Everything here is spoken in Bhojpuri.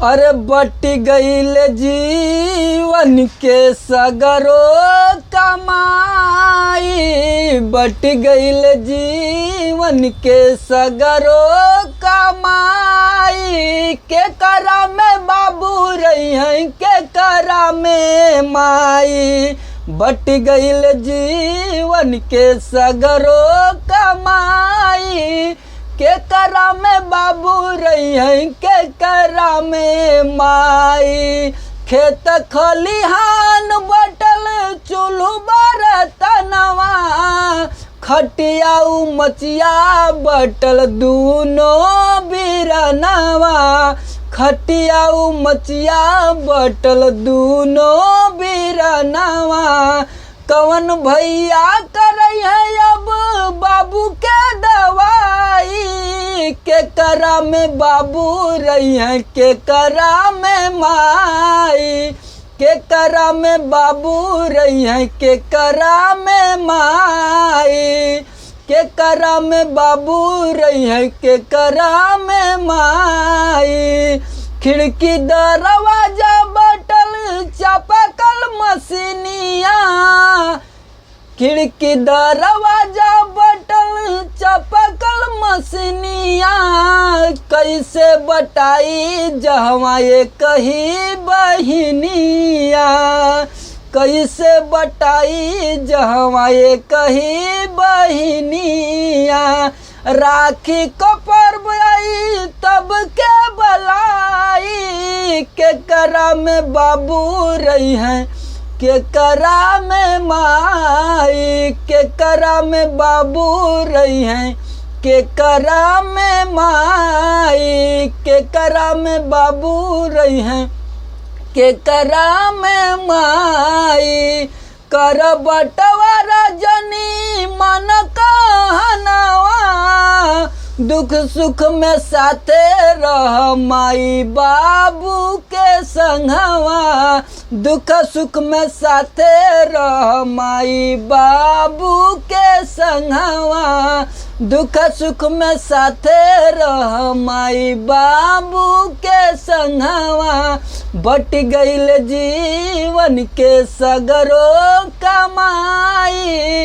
अरे बट गईल जीवन के सगरो कमाई, बट गईल जीवन के सगरो कमाई। के करा में बाबू रही हैं, के करा में माई। बट गईल जीवन के सगरो कमाई। के करा में बाबू रही हैं, के करा में माई। खेत खलिहान बटल चूल्हू बरतनवा, खटिया मचिया बटल दूनो बिरनवा। खटिया मचिया बटल दूनो बिरनवा। कवन भैया करई है अब बाबू के दवाई। के करा में बाबू रही है, के करा में माई। के करा में बाबू रही है, के करा में माई। के करा में बाबू रही है, के करा में माई। खिड़की दरवाजा बटल चापाकल मशीनिया। खिड़की दरवाजा बटल चापाकल मशीनिया। कैसे बटाई जहवा ये कही बहिनिया। कैसे बटाई जहवा ये कही बहिनिया। राखी को पर्व आई तब के बलाई। के करा में बाबू रही हैं, के करा में माई। के करा में बाबू रही हैं, के करा में माई। के करा में बाबू रही हैं, के करा में माई। कर बटवारा जनी मन कहनवा। दुख सुख में साथे रह माई बाबू के संगवा। दुख सुख में साथे रह माई बाबू के संगवा। दुख सुख में साथे रह माई बाबू के संगवा। बट गईल जीवन के सगरो कमाई।